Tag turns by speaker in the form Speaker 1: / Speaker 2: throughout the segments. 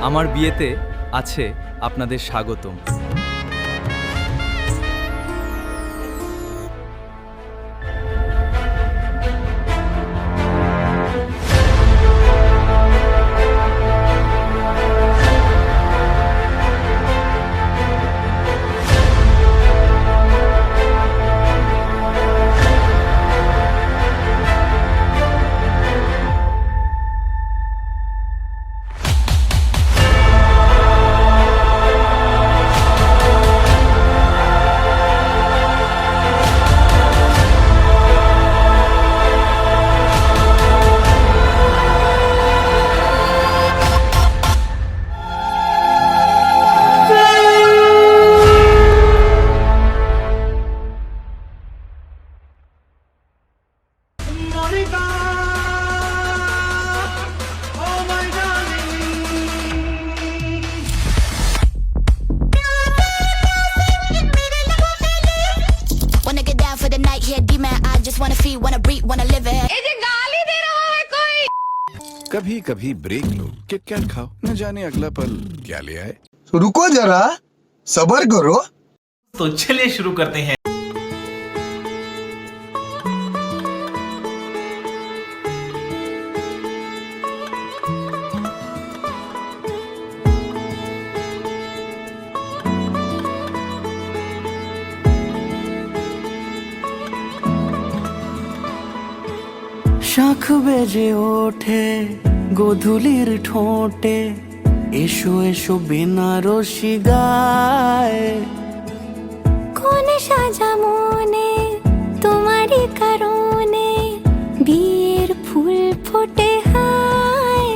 Speaker 1: আমার বিয়েতে আছে আপনাদের স্বাগতম।
Speaker 2: कभी कभी ब्रेक लो, किटकैट खाओ, न जाने अगला पल क्या ले आए।
Speaker 3: रुको जरा, सबर करो।
Speaker 4: तो चलिए शुरू करते हैं।
Speaker 5: শাখ বেজে ওঠে গোধূলির ঠোঁটে, এসো এসো বেনারসি গায়।
Speaker 6: কোন সাজা মনে তোমারই কারণে, বিয়ের ফুল ফোটে হায়।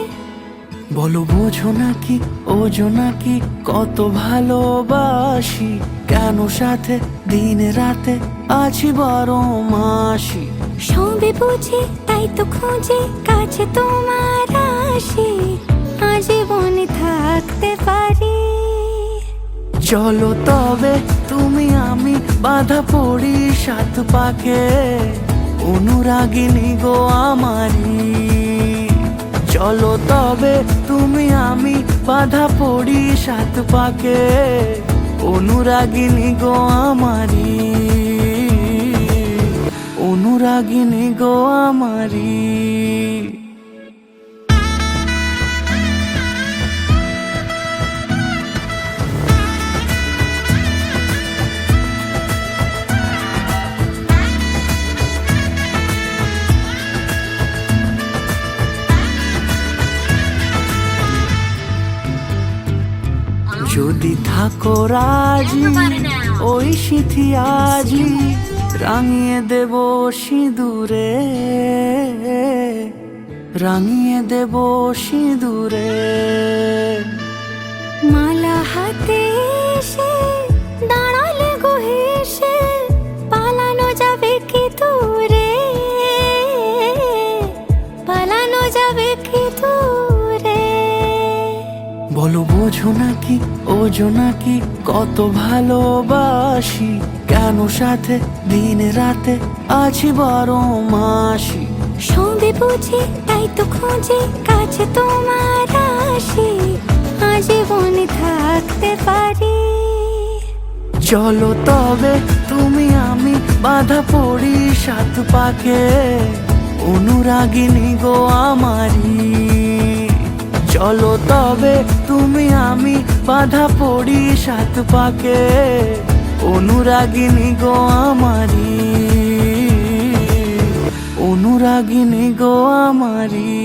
Speaker 5: বলো বোঝো নাকি ওজো নাকি কত ভালোবাসি, কেন সাথে দিন রাতে আছি বারো মাসি।
Speaker 6: সবে বুঝি তাই তো খুঁজে কাছে তোমার আসি, আজীবনে থাকতে পারি।
Speaker 5: চলো তবে তুমি আমি বাধা পড়ি সাত পাকে, অনুরাগিনী গো আমারি। চলো তবে তুমি আমি বাধা পড়ি সাত পাকে, অনুরাগিনী গো আমারি, অনুরাগিনী গো আমারি। যদি থাকো রাজি ওই সিঁথি আজি, রাঙিয়ে দেব সিঁদুরে, রাঙিয়ে দেব সিঁদুরে।
Speaker 6: মালা হাতে এসে দাঁড়ালে গো হেসে, পালানো যাবে কি দূরে, পালানো যাবে কি দূরে।
Speaker 5: বলো বোঝো নাকি ওজো নাকি কত ভালোবাসি, কেন সাথে দিন রাতে আছি বারো মাসি।
Speaker 6: সবে বুঝি তাই তো খুঁজে কাছে তোমার আসি, আজীবনে থাকতে পারি।
Speaker 5: চলো তবে তুমি আমি বাধা পড়ি সাত পাকে, অনুরাগিনী গো আমারি। চলো তবে তুমি আমি বাধা পড়ি সাত পাকে, অনুরাগিনী গো আমারি, অনুরাগিনী গো আমারি।